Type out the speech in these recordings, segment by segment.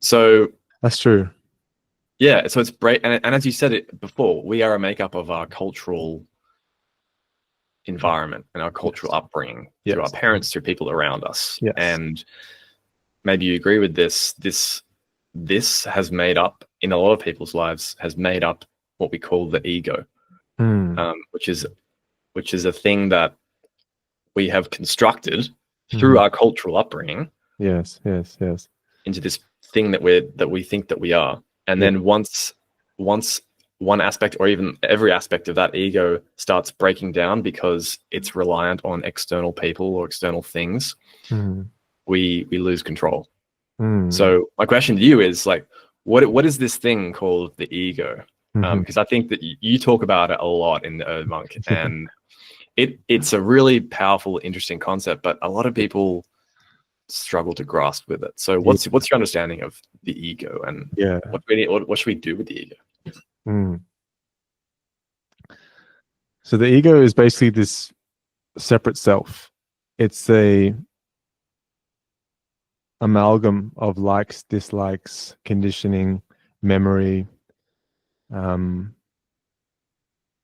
So that's true. Yeah, so it's great, and as you said it before, we are a makeup of our cultural environment and our cultural upbringing through our parents, through people around us. And maybe you agree with this. This has made up, in a lot of people's lives, has made up what we call the ego, which is a thing that we have constructed through our cultural upbringing. Yes. Into this thing that we think that we are. And then once one aspect or even every aspect of that ego starts breaking down because it's reliant on external people or external things, we lose control. So my question to you is, like, what is this thing called the ego? Because I think that you talk about it a lot in the Earth Monk, and it's a really powerful, interesting concept, but a lot of people struggle to grasp with it. So what's your understanding of the ego, and what should we do with the ego? So the ego is basically this separate self. It's a amalgam of likes, dislikes, conditioning, memory.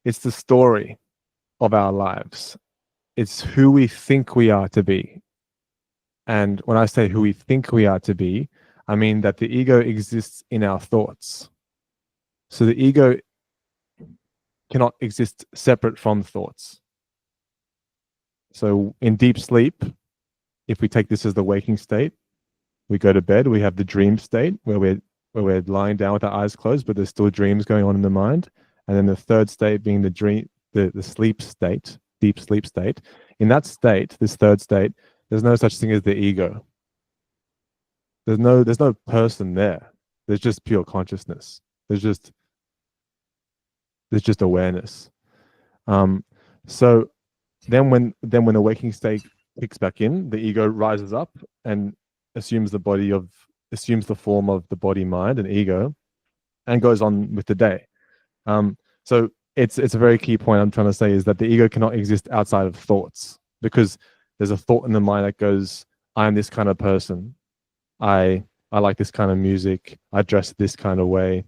It's the story of our lives. It's who we think we are to be. And when I say who we think we are to be, I mean that the ego exists in our thoughts. So the ego cannot exist separate from thoughts. So in deep sleep, if we take this as the waking state, we go to bed, we have the dream state where we're lying down with our eyes closed, but there's still dreams going on in the mind. And then the third state being the sleep state, deep sleep state. In that state, this third state, there's no such thing as the ego. There's no person there. There's just pure consciousness. There's just awareness. So then when the waking state kicks back in, the ego rises up and assumes the form of the body, mind, and ego, and goes on with the day. So it's a very key point I'm trying to say, is that the ego cannot exist outside of thoughts, because there's a thought in the mind that goes, I am this kind of person. I like this kind of music. I dress this kind of way.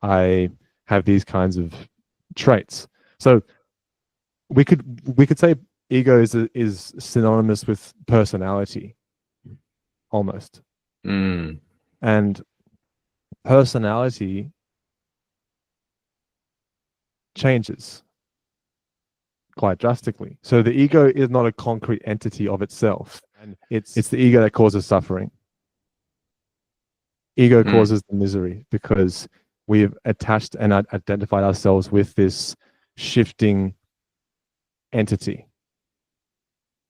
I have these kinds of traits. So we could say ego is synonymous with personality, almost. And personality changes quite drastically. So the ego is not a concrete entity of itself, and it's the ego that causes suffering. Ego causes the misery because we've attached and identified ourselves with this shifting entity.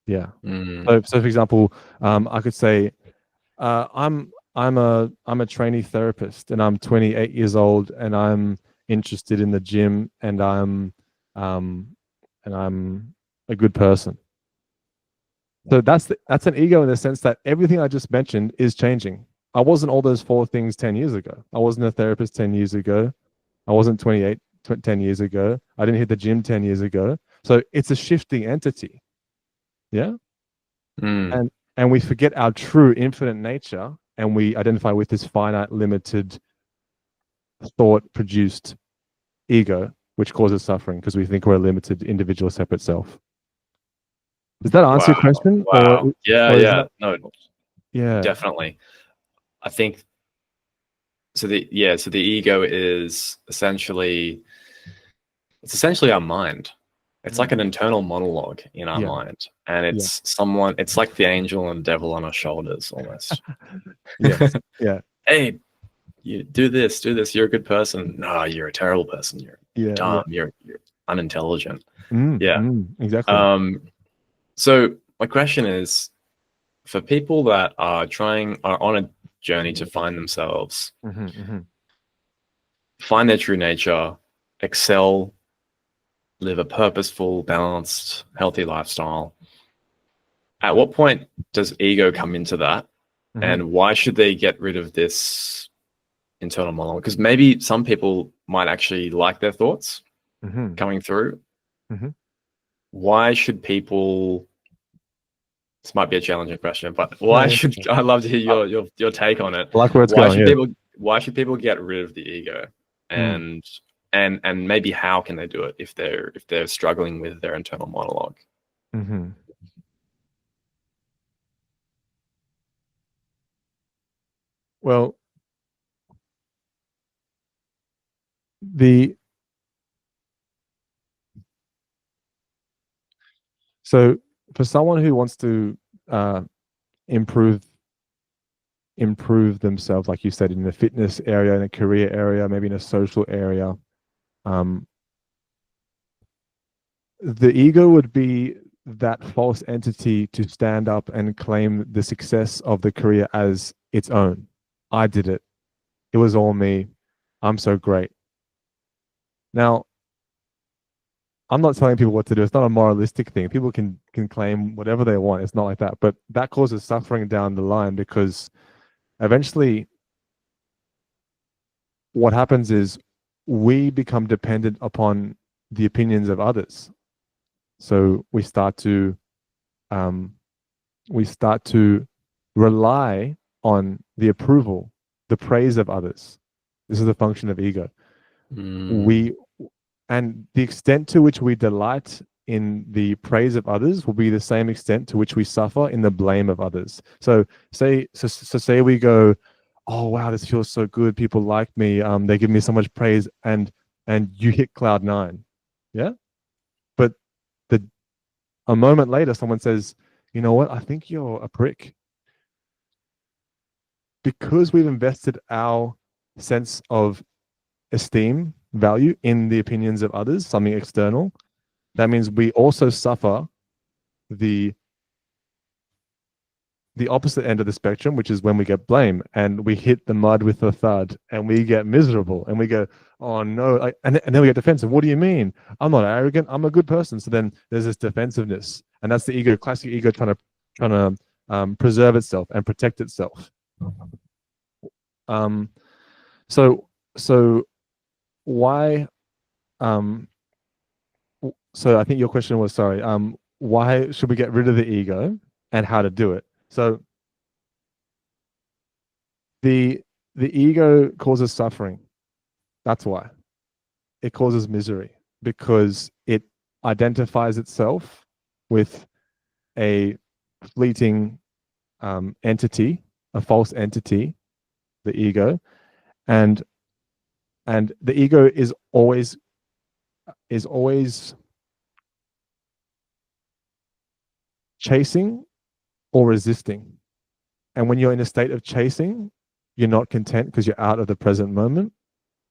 So for example, I could say I'm a trainee therapist, and I'm 28 years old, and I'm interested in the gym, and I'm a good person. So that's an ego in the sense that everything I just mentioned is changing. I wasn't all those 4 things 10 years ago. I wasn't a therapist 10 years ago. I wasn't 28 10 years ago. I didn't hit the gym 10 years ago. So it's a shifting entity. Yeah. And we forget our true infinite nature, and we identify with this finite, limited, thought-produced ego, which causes suffering because we think we're a limited individual, separate self. Does that answer your question? Wow. Yeah. Yeah. Definitely. I think so. The ego is essentially our mind. It's like an internal monologue in our mind, and it's someone. It's like the angel and devil on our shoulders, almost. Hey, you do this. You're a good person. No, you're a terrible person. You're dumb. You're unintelligent. Exactly. So my question is, for people that are on a journey to find themselves, find their true nature, excel, live a purposeful, balanced, healthy lifestyle, at what point does ego come into that? And why should they get rid of this internal monologue? Because maybe some people might actually like their thoughts coming through. Why should people This might be a challenging question, but I'd love to hear your take on it. I like where it's going. Why should people get rid of the ego, and maybe how can they do it if they're struggling with their internal monologue? Mm-hmm. Well, so for someone who wants to improve themselves, like you said, in the fitness area, in a career area, maybe in a social area, the ego would be that false entity to stand up and claim the success of the career as its own. I did it. It was all me. I'm so great. Now, I'm not telling people what to do. It's not a moralistic thing. People can claim whatever they want. It's not like that. But that causes suffering down the line, because eventually what happens is we become dependent upon the opinions of others. So we start to rely on the approval, the praise of others. This is the function of ego. And the extent to which we delight in the praise of others will be the same extent to which we suffer in the blame of others. So say we go, oh wow, this feels so good. People like me. They give me so much praise, and you hit cloud 9, yeah. But a moment later, someone says, you know what? I think you're a prick. Because we've invested our sense of esteem, value in the opinions of others, something external, that means we also suffer the opposite end of the spectrum, which is when we get blame and we hit the mud with a thud and we get miserable and we go, oh no, and then we get defensive. What do you mean? I'm not arrogant. I'm a good person. So then there's this defensiveness, and that's the ego, classic ego, trying to preserve itself and protect itself. So why? So I think your question was, sorry, why should we get rid of the ego and how to do it? So the ego causes suffering. That's why. It causes misery, because it identifies itself with a fleeting entity, a false entity, the ego, and the ego is always chasing or resisting. And when you're in a state of chasing, you're not content because you're out of the present moment.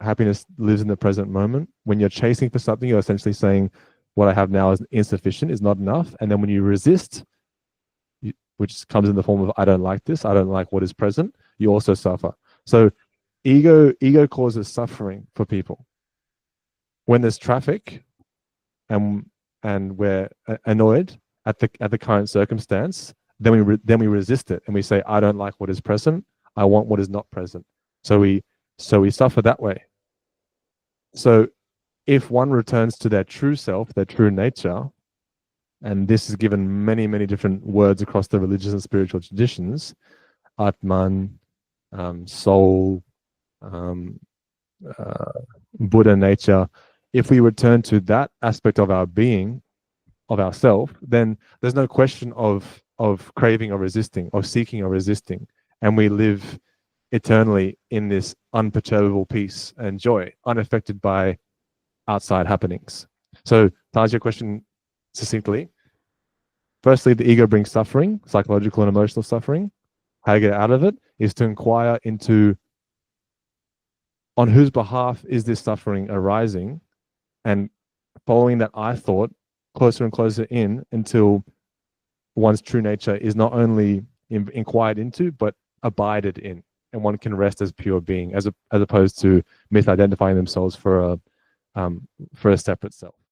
Happiness lives in the present moment. When you're chasing for something, you're essentially saying, what I have now is insufficient, is not enough. And then when you resist, which comes in the form of, I don't like this, I don't like what is present, you also suffer. So ego causes suffering for people. When there's traffic and we're annoyed at the current circumstance, then we resist it and we say, I don't like what is present, I want what is not present. So we suffer that way. So if one returns to their true self, their true nature, and this is given many, many different words across the religious and spiritual traditions, Atman, soul, Buddha nature, if we return to that aspect of our being, of ourself, then there's no question of craving or resisting, of seeking or resisting, and we live eternally in this unperturbable peace and joy, unaffected by outside happenings. So to answer your question succinctly, firstly, the ego brings suffering, psychological and emotional suffering. How to get out of it is to inquire into on whose behalf is this suffering arising, and following that I thought closer and closer in until one's true nature is not only inquired into, but abided in, and one can rest as pure being, as opposed to misidentifying themselves for a separate self.